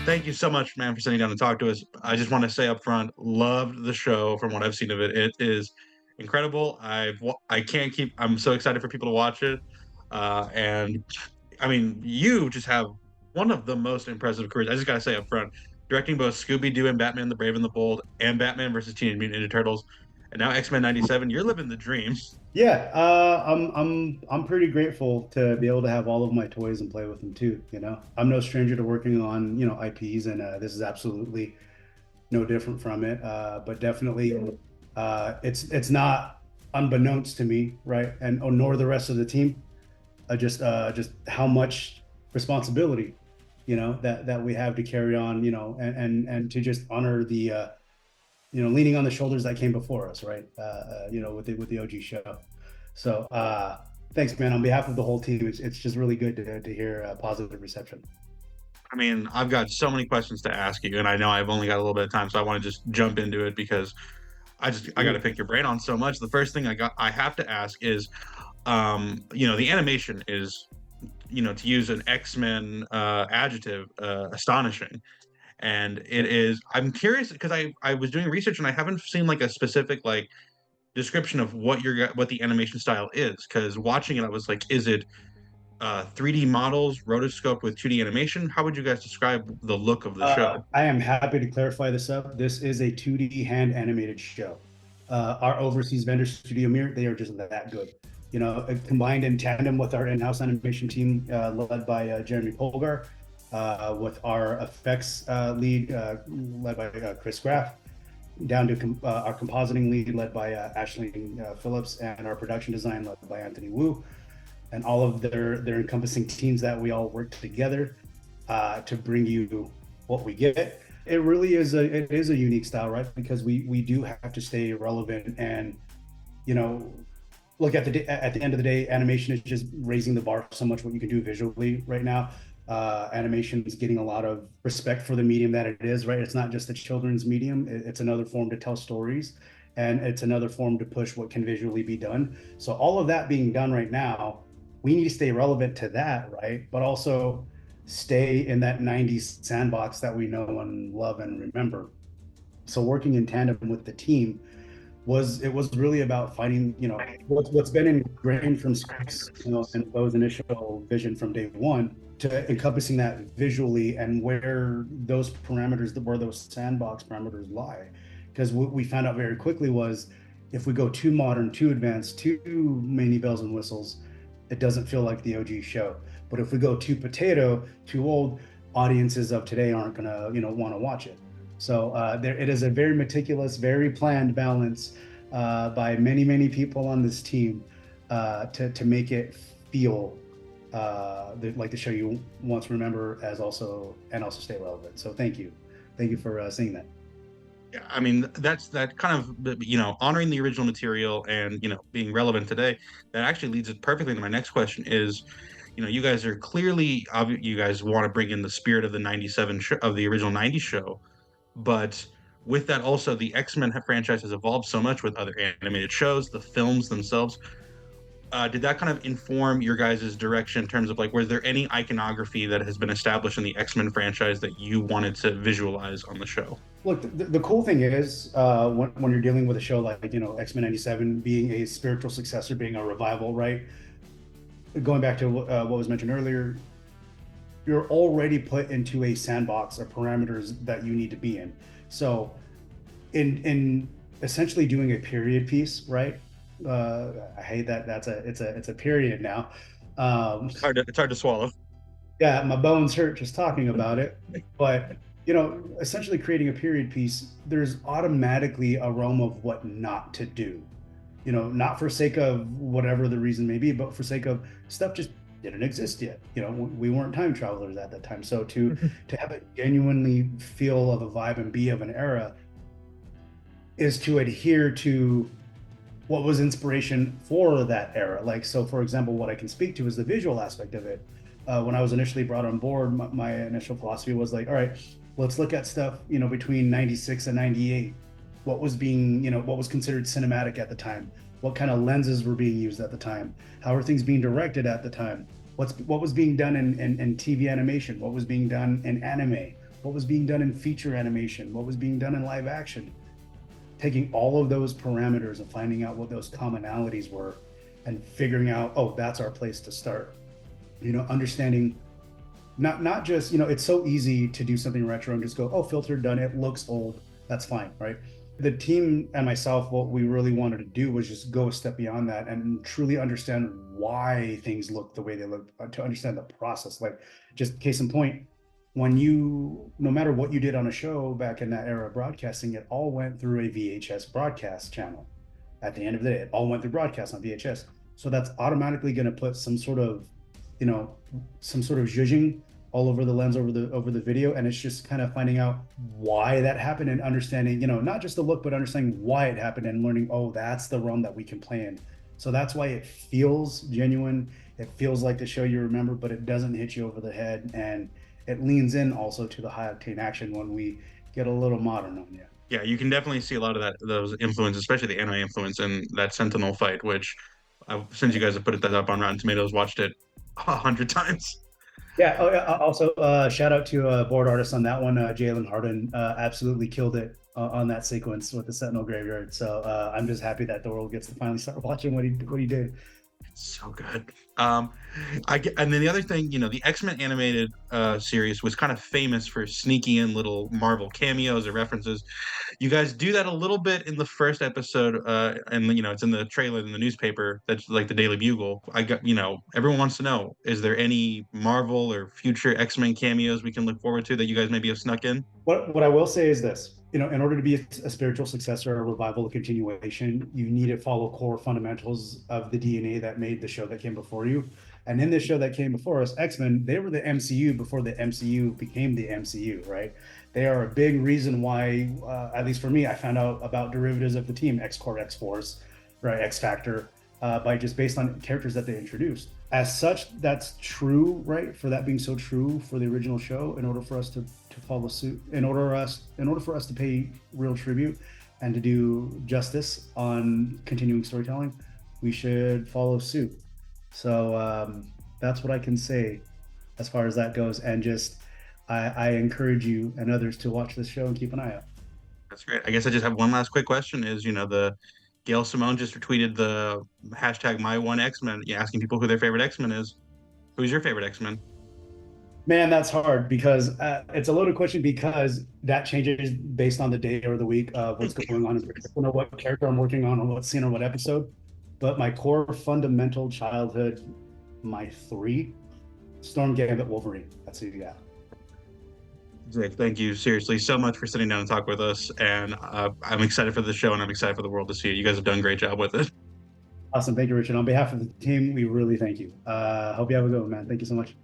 thank you so much, man, for sitting down to talk to us. I just want to say up front, loved the show from what I've seen of it. It is incredible. I can't keep. I'm so excited for people to watch it. And I mean, you just have one of the most impressive careers. I just gotta say up front, directing both Scooby Doo and Batman: The Brave and the Bold, and Batman versus Teenage Mutant Ninja Turtles, and now X Men '97. You're living the dream. Yeah, I'm pretty grateful to be able to have all of my toys and play with them too. I'm no stranger to working on IPs, and this is absolutely no different from it. But definitely, it's not unbeknownst to me, right? And nor the rest of the team. Just how much responsibility, that we have to carry on, and to just honor the leaning on the shoulders that came before us, right? With the OG show. So thanks, man. On behalf of the whole team, it's just really good to hear positive reception. I mean, I've got so many questions to ask you, and I know I've only got a little bit of time, so I want to just jump into it because I got to pick your brain on so much. The first thing I have to ask is, the animation is, to use an X-Men adjective, astonishing. And it is. I'm curious because I was doing research and I haven't seen like a specific like description of what the animation style is. Because watching it, I was like, is it 3D models rotoscoped with 2D animation? How would you guys describe the look of the show? I am happy to clarify this up. This is a 2D hand animated show. Our overseas vendor, Studio Mir, they are just that good. Combined in tandem with our in-house animation team, led by Jeremy Polgar, with our effects lead, led by Chris Graff, down to our compositing lead, led by Ashley Phillips, and our production design, led by Anthony Wu, and all of their encompassing teams that we all work together to bring you what we get. It really is a unique style, right? Because we do have to stay relevant, and look, at the end of the day, animation is just raising the bar so much what you can do visually right now. Animation is getting a lot of respect for the medium that it is, right? It's not just a children's medium. It's another form to tell stories, and it's another form to push what can visually be done. So all of that being done right now, we need to stay relevant to that, right? But also stay in that 90s sandbox that we know and love and remember. So working in tandem with the team was really about finding, what's been ingrained from Scripps, and those initial vision from day one, to encompassing that visually, and where those parameters, where those sandbox parameters lie. Because what we found out very quickly was, if we go too modern, too advanced, too many bells and whistles, it doesn't feel like the OG show. But if we go too potato, too old, audiences of today aren't gonna, want to watch it. So it is a very meticulous, very planned balance by many people on this team to make it feel like the show you want to remember, and also stay relevant. So thank you for saying that. Yeah, I mean that kind of honoring the original material and being relevant today. That actually leads it perfectly to my next question is, you guys are clearly you guys want to bring in the spirit of the '97 of the original '90s show, but with that also the X-Men franchise has evolved so much with other animated shows, the films themselves. Did that kind of inform your guys' direction in terms of like, was there any iconography that has been established in the X-Men franchise that you wanted to visualize on the show? Look, the cool thing is, when you're dealing with a show like X-Men '97 being a spiritual successor, being a revival, right? Going back to what was mentioned earlier, you're already put into a sandbox of parameters that you need to be in. So in essentially doing a period piece, right? I hate that it's a period now. It's hard to swallow. Yeah, my bones hurt just talking about it. But essentially creating a period piece, there's automatically a realm of what not to do. Not for sake of whatever the reason may be, but for sake of stuff just didn't exist yet. We weren't time travelers at that time. So to have it genuinely feel of a vibe and be of an era is to adhere to what was inspiration for that era. Like, so for example, what I can speak to is the visual aspect of it. When I was initially brought on board, my initial philosophy was like, all right, let's look at stuff, between 96 and 98. What was considered cinematic at the time? What kind of lenses were being used at the time? How are things being directed at the time? What was being done in TV animation? What was being done in anime? what was being done in feature animation, what was being done in live action, taking all of those parameters and finding out what those commonalities were and figuring out, oh, that's our place to start. Understanding not just, it's so easy to do something retro and just go, oh, filtered, done, it looks old, that's fine, right? The team and myself, what we really wanted to do was just go a step beyond that and truly understand why things look the way they look, to understand the process. Like, just case in point, no matter what you did on a show back in that era of broadcasting, it all went through a VHS broadcast channel. At the end of the day, it all went through broadcast on VHS. So that's automatically going to put some sort of zhuzhing all over the lens, over the video, and it's just kind of finding out why that happened and understanding, not just the look, but understanding why it happened and learning, oh, that's the realm that we can play in. So that's why it feels genuine. It feels like the show you remember, but it doesn't hit you over the head, and it leans in also to the high octane action when we get a little modern on you. Yeah, you can definitely see a lot of those influences, especially the anime influence in that Sentinel fight, which since you guys have put that up on Rotten Tomatoes, watched it 100 times. Yeah. Oh, yeah. Also, shout out to board artist on that one. Jalen Harden absolutely killed it on that sequence with the Sentinel Graveyard. So I'm just happy that the world gets to finally start watching what he did. So good. And then the other thing, the X-Men animated series was kind of famous for sneaking in little Marvel cameos or references. You guys do that a little bit in the first episode, and it's in the trailer in the newspaper. That's like the Daily Bugle. Everyone wants to know: is there any Marvel or future X-Men cameos we can look forward to that you guys maybe have snuck in? What I will say is this: in order to be a spiritual successor, a revival, a continuation, you need to follow core fundamentals of the DNA that made the show that came before you. And in this show that came before us, X-Men, they were the MCU before the MCU became the MCU, right? They are a big reason why, at least for me, I found out about derivatives of the team, X-Corp, X-Force, right, X-Factor, by just based on characters that they introduced. As such, that's true, right? For that being so true for the original show, in order for us to follow suit, in order for us to pay real tribute and to do justice on continuing storytelling, we should follow suit. So that's what I can say as far as that goes. And just I encourage you and others to watch this show and keep an eye out. That's great. I guess I just have one last quick question: is the Gail Simone just retweeted the hashtag #MyOneXmen, asking people who their favorite X-Men is. Who's your favorite X-Men? Man, that's hard because it's a loaded question because that changes based on the day or the week of what's going on. I don't know what character I'm working on or what scene or what episode. But my core fundamental childhood, my three: Storm, Gambit, Wolverine. That's who you got. Jake, thank you seriously so much for sitting down and talk with us. And I'm excited for the show, and I'm excited for the world to see it. You guys have done a great job with it. Awesome. Thank you, Richard. On behalf of the team, we really thank you. Hope you have a good one, man. Thank you so much.